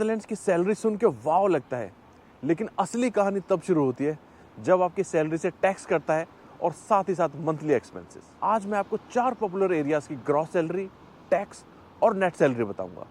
Netherlands की salary सुन के वाव लगता है, लेकिन असली कहानी तब शुरू होती है जब आपकी सैलरी से टैक्स करता है और साथ ही साथ मंथली एक्सपेंसेस। आज मैं आपको 4 पॉपुलर एरियाज की ग्रॉस सैलरी, टैक्स और नेट सैलरी बताऊंगा।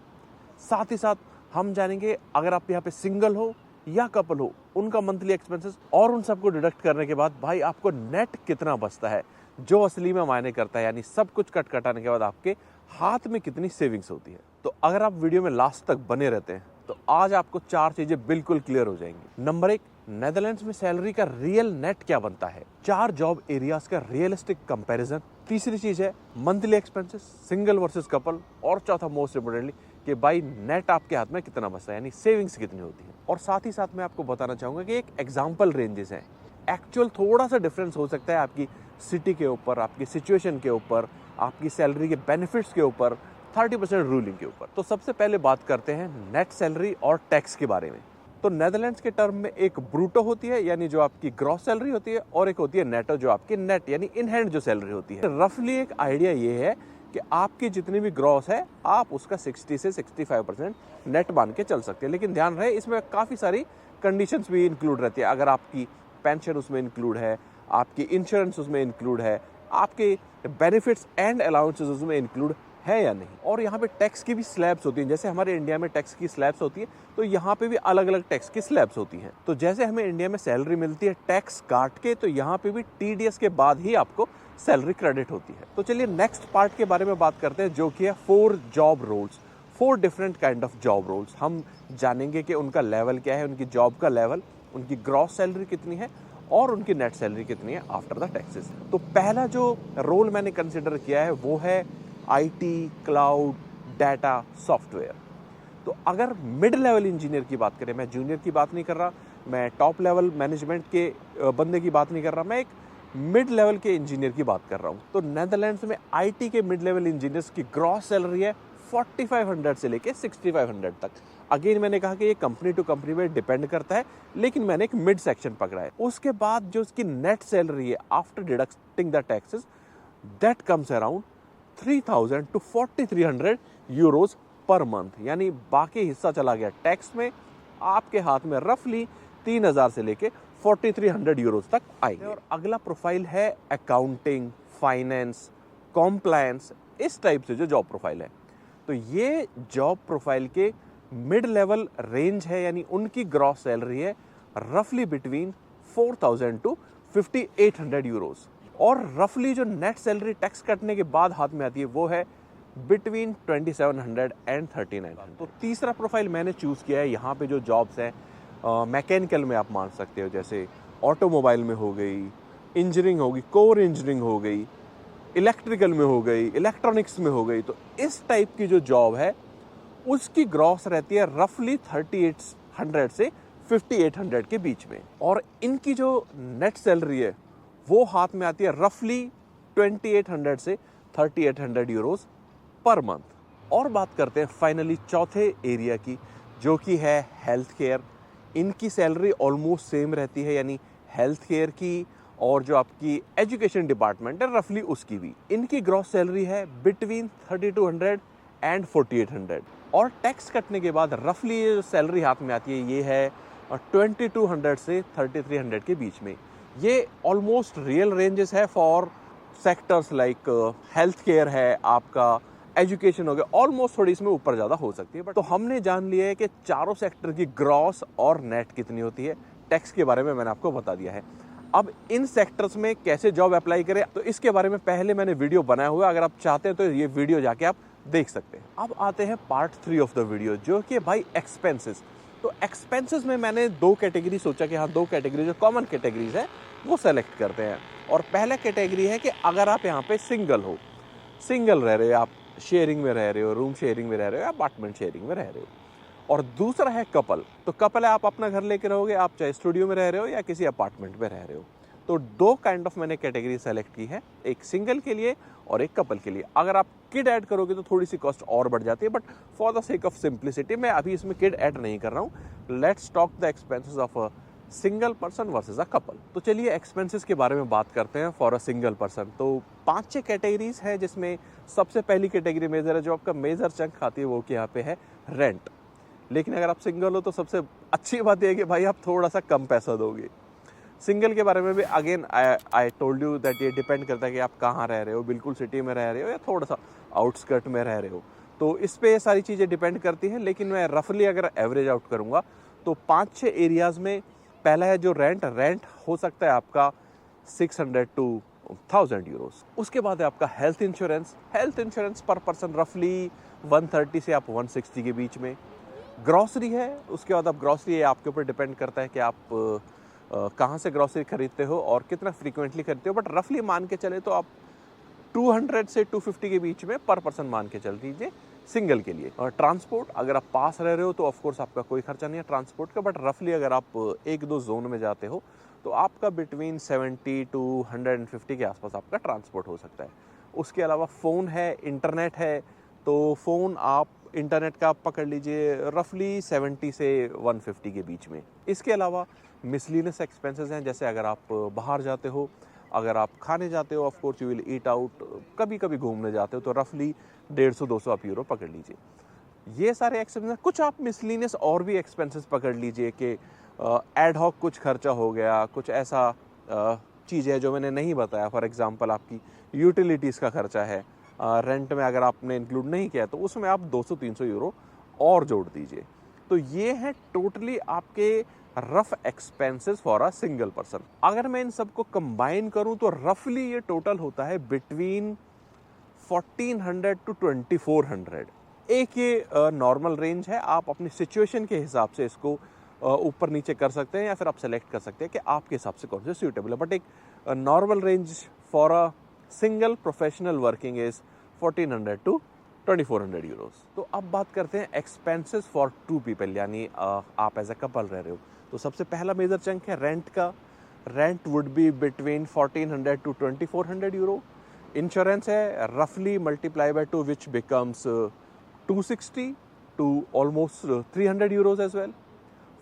साथ ही साथ हम जानेंगे अगर आप यहाँ पे सिंगल हो या कपल हो, उनका मंथली एक्सपेंसेस, और उन सबको डिडक्ट करने के बाद भाई आपको नेट कितना बचता है, जो असली में मायने करता है। यानी सब कुछ कट कटाने के बाद आपके हाथ में कितनी सेविंग्स होती है। तो अगर आप वीडियो में लास्ट तक बने रहते हैं तो आज आपको 4 चीजें बिल्कुल क्लियर हो जाएंगी। नंबर 1, नेदरलैंड्स में सैलरी का रियल नेट क्या बनता है। 4 जॉब एरियाज का रियलिस्टिक कंपैरिजन। तीसरी चीज है monthly expenses, single versus couple. और चौथा मोस्ट इंपोर्टेंटली कि भाई नेट आपके हाथ में कितना बचता है, यानी सेविंग्स कितनी होती है। और साथ ही साथ मैं आपको बताना चाहूंगा कि एक एग्जाम्पल रेंजेस हैं। एक्चुअल थोड़ा सा डिफरेंस हो सकता है आपकी सिटी के ऊपर, आपकी सिचुएशन के ऊपर, आपकी सैलरी के बेनिफिट्स के ऊपर, 30% रूलिंग के ऊपर। तो सबसे पहले बात करते हैं नेट सैलरी और टैक्स के बारे में। तो नेदरलैंड्स के टर्म में एक ब्रूटो होती है, यानी जो आपकी ग्रॉस सैलरी होती है, और एक होती है नेटो, जो आपकी नेट यानी इन हैंड जो सैलरी होती है। रफली एक आइडिया ये है कि आपकी जितनी भी ग्रॉस है आप उसका 60 से 65% नेट मान के चल सकते हैं। लेकिन ध्यान रहे इसमें काफ़ी सारी कंडीशंस भी इंक्लूड रहती है। अगर आपकी पेंशन उसमें इंक्लूड है, आपकी इंश्योरेंस उसमें इंक्लूड है, आपके बेनिफिट्स एंड अलाउंसेस उसमें इंक्लूड है या नहीं। और यहाँ पे टैक्स की भी स्लैब्स होती हैं। जैसे हमारे इंडिया में टैक्स की स्लैब्स होती है, तो यहाँ पे भी अलग अलग टैक्स की स्लैब्स होती हैं। तो जैसे हमें इंडिया में सैलरी मिलती है टैक्स काट के, तो यहाँ पे भी टीडीएस के बाद ही आपको सैलरी क्रेडिट होती है। तो चलिए नेक्स्ट पार्ट के बारे में बात करते हैं, जो कि है 4 job roles, 4 different kind of job roles. हम जानेंगे कि उनका लेवल क्या है, उनकी जॉब का लेवल, उनकी ग्रॉस सैलरी कितनी है और उनकी नेट सैलरी कितनी है आफ्टर द टैक्सेस। तो पहला जो रोल मैंने कंसिडर किया है वो है आईटी, क्लाउड, डाटा, सॉफ्टवेयर। तो अगर मिड लेवल इंजीनियर की बात करें, मैं जूनियर की बात नहीं कर रहा, मैं टॉप लेवल मैनेजमेंट के बंदे की बात नहीं कर रहा, मैं एक मिड लेवल के इंजीनियर की बात कर रहा हूँ। तो नेदरलैंड्स में आईटी के मिड लेवल इंजीनियर्स की ग्रॉस सैलरी है 4500 से लेके 6500 तक। अगेन मैंने कहा कि ये कंपनी टू कंपनी में डिपेंड करता है, लेकिन मैंने एक मिड सेक्शन पकड़ा है। उसके बाद जो उसकी नेट सैलरी है after deducting the taxes, that comes around 3000 to 4300 euros per month. यानी बाकी हिस्सा चला गया टैक्स में, आपके हाथ में रफली 3000 से लेके 4300 यूरोज तक आएंगे। और अगला प्रोफाइल है अकाउंटिंग, फाइनेंस, कॉम्प्लायंस, इस टाइप से जो जॉब प्रोफाइल है। तो ये जॉब प्रोफाइल के मिड लेवल रेंज है, यानी उनकी ग्रॉस सैलरी है रफली बिटवीन 4000 to 5800 यूरोज। और रफली जो नेट सैलरी टैक्स कटने के बाद हाथ में आती है वो है बिटवीन 2700 एंड 3900। तो तीसरा प्रोफाइल मैंने चूज़ किया है। यहाँ पे जो जॉब्स हैं मैकेनिकल में आप मान सकते हो, जैसे ऑटोमोबाइल में हो गई, इंजीनियरिंग होगी, कोर इंजीनियरिंग हो गई, इलेक्ट्रिकल में हो गई, इलेक्ट्रॉनिक्स में हो गई। तो इस टाइप की जो जॉब है उसकी ग्रॉस रहती है रफली 3800 से 5800 के बीच में। और इनकी जो नेट सैलरी है वो हाथ में आती है रफली 2800 से 3800 यूरोज पर मंथ। और बात करते हैं फाइनली चौथे एरिया की, जो कि है हेल्थ केयर। इनकी सैलरी ऑलमोस्ट सेम रहती है, यानी हेल्थ केयर की और जो आपकी एजुकेशन डिपार्टमेंट है रफली उसकी भी। इनकी ग्रॉस सैलरी है बिटवीन 3200 एंड 4800। और टैक्स कटने के बाद रफली ये जो सैलरी हाथ में आती है ये है 2200 से 3300 के बीच में। ये ऑलमोस्ट रियल रेंजेस है for sectors like health care है, आपका एजुकेशन हो गया, ऑलमोस्ट थोड़ी इसमें ऊपर ज़्यादा हो सकती है। बट तो हमने जान लिया है कि चारों सेक्टर की ग्रॉस और नेट कितनी होती है। टैक्स के बारे में मैंने आपको बता दिया है। अब इन सेक्टर्स में कैसे जॉब अप्लाई करें, तो इसके बारे में पहले मैंने वीडियो बनाया हुआ है, अगर आप चाहते हैं तो ये वीडियो जाके आप देख सकते हैं। अब आते हैं पार्ट 3 ऑफ द वीडियो, जो कि भाई एक्सपेंसेस। तो एक्सपेंसेस में मैंने 2 कैटेगरी सोचा कि हाँ 2 कैटेगरी जो कॉमन कैटेगरीज है वो सेलेक्ट करते हैं। और पहला कैटेगरी है कि अगर आप यहाँ पे सिंगल हो, सिंगल रह रहे हो, आप शेयरिंग में रह रहे हो, रूम शेयरिंग में रह रहे हो या अपार्टमेंट शेयरिंग में रह रहे हो। और दूसरा है कपल। तो कपल है, आप अपना घर लेकर रहोगे, आप चाहे स्टूडियो में रह रहे हो या किसी अपार्टमेंट में रह रहे हो। तो 2 काइंड ऑफ मैंने कैटेगरी सेलेक्ट की है, एक सिंगल के लिए और एक कपल के लिए। अगर आप किड ऐड करोगे तो थोड़ी सी कॉस्ट और बढ़ जाती है, but for the sake of simplicity मैं अभी इसमें किड ऐड नहीं कर रहा हूँ। Let's talk the expenses of a single person versus a couple. तो चलिए एक्सपेंसेस के बारे में बात करते हैं फॉर अ सिंगल पर्सन। तो 5-6 कैटेगरीज है, जिसमें सबसे पहली कैटेगरी मेजर है, जो आपका मेजर चंक खाती है वो कि यहाँ पे है रेंट। लेकिन अगर आप सिंगल हो तो सबसे अच्छी बात यह है कि भाई आप थोड़ा सा कम पैसा दोगे। सिंगल के बारे में भी again I told you that ये डिपेंड करता है कि आप कहाँ रह रहे हो, बिल्कुल सिटी में रह रहे हो या थोड़ा सा आउटस्कर्ट में रह रहे हो, तो इस पे ये सारी चीज़ें डिपेंड करती हैं। लेकिन मैं रफली अगर एवरेज आउट करूँगा तो 5-6 एरियाज़ में पहला है जो रेंट हो सकता है आपका 600 to 1000 यूरोस। उसके बाद है आपका हेल्थ इंश्योरेंस पर पर्सन रफली 130 से आप 160 के बीच में। ग्रॉसरी है, उसके बाद आप ग्रॉसरी है, आपके ऊपर डिपेंड करता है कि आप कहाँ से ग्रॉसरी खरीदते हो और कितना फ्रीक्वेंटली खरीदते हो, बट रफली मान के चले तो आप 200 से 250 के बीच में पर पर्सन मान के चल दीजिए सिंगल के लिए। और ट्रांसपोर्ट, अगर आप पास रह रहे हो तो ऑफकोर्स आपका कोई खर्चा नहीं है ट्रांसपोर्ट का, बट रफली अगर आप 1-2 जोन में जाते हो तो आपका बिटवीन 70 to 150 के आसपास आपका ट्रांसपोर्ट हो सकता है। उसके अलावा फ़ोन है, इंटरनेट है, तो फ़ोन आप इंटरनेट का आप पकड़ लीजिए रफली 70 से 150 के बीच में। इसके अलावा मिसलिनियस एक्सपेंसेस हैं, जैसे अगर आप बाहर जाते हो, अगर आप खाने जाते हो, of course you will eat out, कभी कभी घूमने जाते हो तो रफली 150-200 आप यूरो पकड़ लीजिए। ये सारे एक्सपेंसेस। कुछ आप मिसलिनियस और भी एक्सपेंसेस पकड़ लीजिए कि एड हॉक कुछ खर्चा हो गया, कुछ ऐसा चीज़ है जो मैंने नहीं बताया। फॉर एग्जांपल आपकी यूटिलिटीज़ का खर्चा है, रेंट में अगर आपने इंक्लूड नहीं किया तो उसमें आप 200-300 यूरो और जोड़ दीजिए। तो ये हैं टोटली आपके rough expenses for a single person. अगर मैं इन सबको कंबाइन करूं तो रफली ये टोटल होता है बिटवीन 1400 to 2400। एक ये नॉर्मल रेंज है, आप अपनी सिचुएशन के हिसाब से इसको ऊपर नीचे कर सकते हैं या फिर आप सेलेक्ट कर सकते हैं कि आपके हिसाब से कौन सा सूटेबल है, बट एक normal range for a single professional working is 1400 to 2400 Euros. तो अब बात करते हैं एक्सपेंसेस फॉर 2 पीपल, यानी आप एज अ कपल रह रहे हो। तो सबसे पहला मेजर चंक है रेंट का। Rent would be between 1400 to 2400 euro. Insurance है रफली multiply by 2 which becomes 260 to almost 300 euros as well.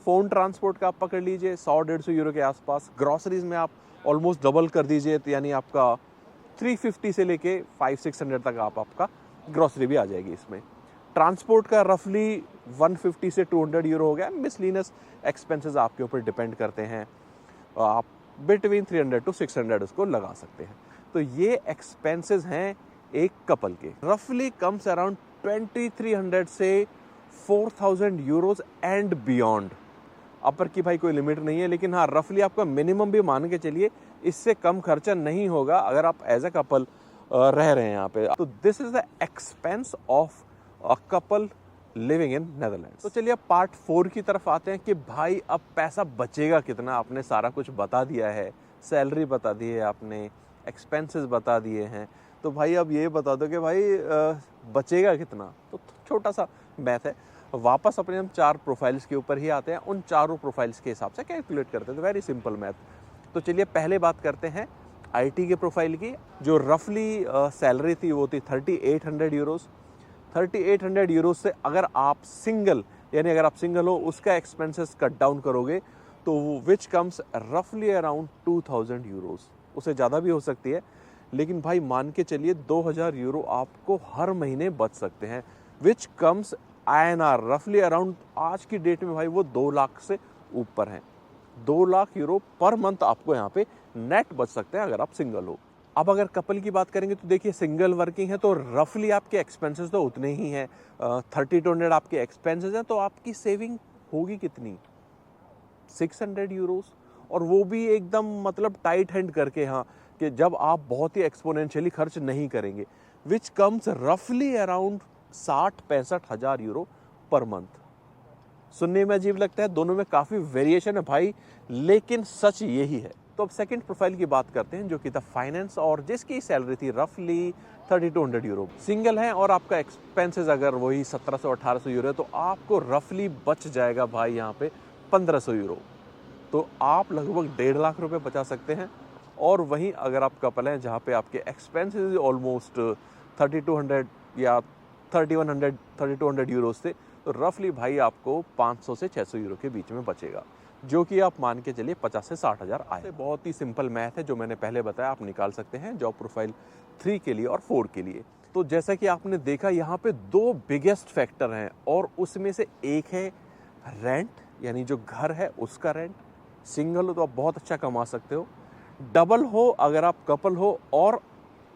Phone transport का आप पकड़ लीजिए 100-150 यूरो के आसपास। ग्रॉसरीज में आप ऑलमोस्ट डबल कर दीजिए, तो यानी आपका 350 से लेके 500-600 तक आपका ग्रॉसरी भी आ जाएगी इसमें। ट्रांसपोर्ट का रफली 150 से 200 यूरो हो गया। मिसलिनियस एक्सपेंसेस आपके ऊपर डिपेंड करते हैं, आप बिटवीन 300 to 600 उसको लगा सकते हैं। तो ये एक्सपेंसेस हैं एक कपल के। रफली कम्स अराउंड 2300 से 4000 यूरोज एंड बियॉन्ड। अपर की भाई कोई लिमिट नहीं है, लेकिन हाँ रफली आपका मिनिमम भी मान के चलिए, इससे कम खर्चा नहीं होगा अगर आप एज अ कपल रह रहे हैं यहाँ पे। तो this is the expense of a couple living in Netherlands. तो चलिए अब पार्ट 4 की तरफ आते हैं कि भाई अब पैसा बचेगा कितना। आपने सारा कुछ बता दिया है, सैलरी बता दी है आपने, एक्सपेंसेस बता दिए हैं, तो भाई अब ये बता दो कि भाई बचेगा कितना। तो छोटा सा मैथ है, वापस अपने हम 4 प्रोफाइल्स के ऊपर ही आते हैं, उन चारों प्रोफाइल्स के हिसाब से कैलकुलेट करते हैं। तो वेरी सिंपल मैथ। तो चलिए पहले बात करते हैं आईटी के प्रोफाइल की। जो रफली सैलरी थी वो थी 3800 यूरोस। 3800 यूरोस से अगर आप सिंगल, यानी अगर आप सिंगल हो, उसका एक्सपेंसेस कट डाउन करोगे तो विच कम्स रफली अराउंड 2000 यूरोस। उससे ज़्यादा भी हो सकती है, लेकिन भाई मान के चलिए 2000 यूरो आपको हर महीने बच सकते हैं, विच कम्स INR रफली अराउंड, आज की डेट में भाई वो 2 लाख से ऊपर हैं। 2 लाख यूरो पर मंथ आपको यहाँ पे नेट बच सकते हैं अगर आप सिंगल हो। अब अगर कपल की बात करेंगे तो देखिए सिंगल वर्किंग है तो रफली आपके एक्सपेंसेस तो उतने ही हैं, 3200 आपके एक्सपेंसेस हैं, तो आपकी सेविंग होगी कितनी, 600 यूरोस। और वो भी एकदम मतलब टाइट हैंड करके, हाँ, कि जब आप बहुत ही एक्सपोनेंशियली खर्च नहीं करेंगे, विच कम्स रफली अराउंड 60-65 हज़ार यूरो पर मंथ। सुनने में अजीब लगता है, दोनों में काफ़ी वेरिएशन है भाई, लेकिन सच यही है। तो अब सेकंड प्रोफाइल की बात करते हैं, जो कि था फाइनेंस, और जिसकी सैलरी थी रफली 3200 यूरो। सिंगल है और आपका एक्सपेंसेस अगर वही 1700-1800 यूरो है, तो आपको रफली बच जाएगा भाई यहाँ पे 1500 यूरो। तो आप लगभग 1.5 लाख रुपए बचा सकते हैं। और वहीं अगर आप कपल हैं जहाँ पे आपके एक्सपेंसेस ऑलमोस्ट 3200 या 3200 यूरो से, तो रफली भाई आपको 500 से 600 यूरो के बीच में बचेगा, जो कि आप मान के चलिए 50 से 60 हज़ार आए। बहुत ही सिंपल मैथ है जो मैंने पहले बताया, आप निकाल सकते हैं जॉब प्रोफाइल 3 के लिए और 4 के लिए। तो जैसा कि आपने देखा यहाँ पे दो बिगेस्ट फैक्टर हैं और उसमें से एक है रेंट, यानी जो घर है उसका रेंट। सिंगल हो तो आप बहुत अच्छा कमा सकते हो, डबल हो अगर आप कपल हो और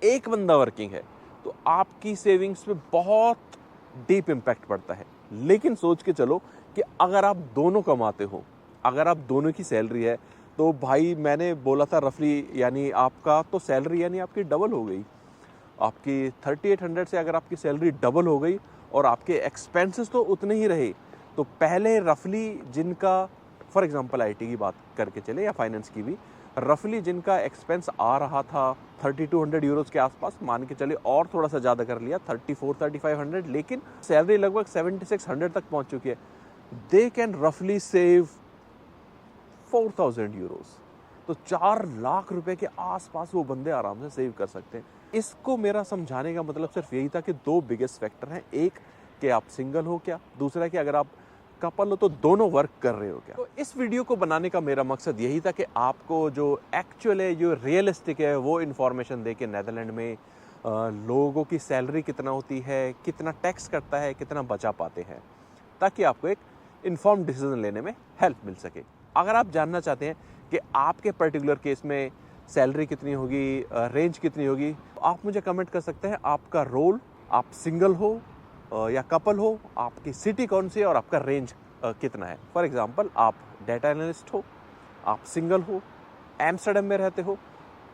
एक बंदा वर्किंग है तो आपकी सेविंग्स पे बहुत डीप इम्पैक्ट पड़ता है। लेकिन सोच के चलो कि अगर आप दोनों कमाते हो, अगर आप दोनों की सैलरी है, तो भाई मैंने बोला था रफली, यानी आपका तो सैलरी यानी आपकी डबल हो गई। आपकी 3800 से अगर आपकी सैलरी डबल हो गई और आपके एक्सपेंसेस तो उतने ही रहे, तो पहले रफली जिनका, फॉर एग्जांपल आईटी की बात करके चले या फाइनेंस की भी, रफली जिनका एक्सपेंस आ रहा था 3200 यूरोज के आसपास, मान के चले और थोड़ा सा ज़्यादा कर लिया 34-3500, लेकिन सैलरी लगभग 7600 तक पहुंच चुकी है, दे कैन रफली सेव 4000 यूरोज। तो 4 लाख रुपए के आसपास वो बंदे आराम से सेव कर सकते हैं। इसको मेरा समझाने का मतलब सिर्फ यही था कि दो बिगेस्ट फैक्टर हैं, एक कि आप सिंगल हो क्या, दूसरा कि अगर आप कपल हो तो दोनों वर्क कर रहे हो क्या। तो इस वीडियो को बनाने का मेरा मकसद यही था कि आपको जो एक्चुअल है, जो रियलिस्टिक है, वो इन्फॉर्मेशन दे के नेदरलैंड में लोगों की सैलरी कितना होती है, कितना टैक्स कटता है, कितना बचा पाते हैं, ताकि आपको एक इन्फॉर्म डिसीजन लेने में हेल्प मिल सके। अगर आप जानना चाहते हैं कि आपके पर्टिकुलर केस में सैलरी कितनी होगी, रेंज कितनी होगी, तो आप मुझे कमेंट कर सकते हैं आपका रोल, आप सिंगल हो या कपल हो, आपकी सिटी कौन सी है और आपका रेंज कितना है। फॉर एग्जांपल आप डेटा एनालिस्ट हो, आप सिंगल हो, एम्स्टर्डम में रहते हो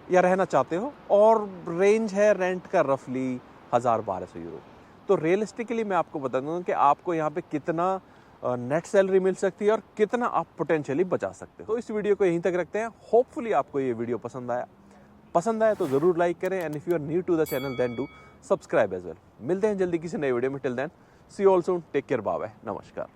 या रहना चाहते हो, और रेंज है रेंट का रफली 1000-1200 यूरो। तो रियलिस्टिकली मैं आपको बता दूंगा कि आपको यहाँ पे कितना नेट सैलरी मिल सकती है और कितना आप पोटेंशियली बचा सकते हो। तो इस वीडियो को यहीं तक रखते हैं। होपफुली आपको ये वीडियो पसंद आया तो ज़रूर लाइक करें, and if you are new to the channel then do subscribe as well. मिलते हैं जल्दी किसी नए वीडियो में। Till then see you all soon, take care, bye bye, नमस्कार।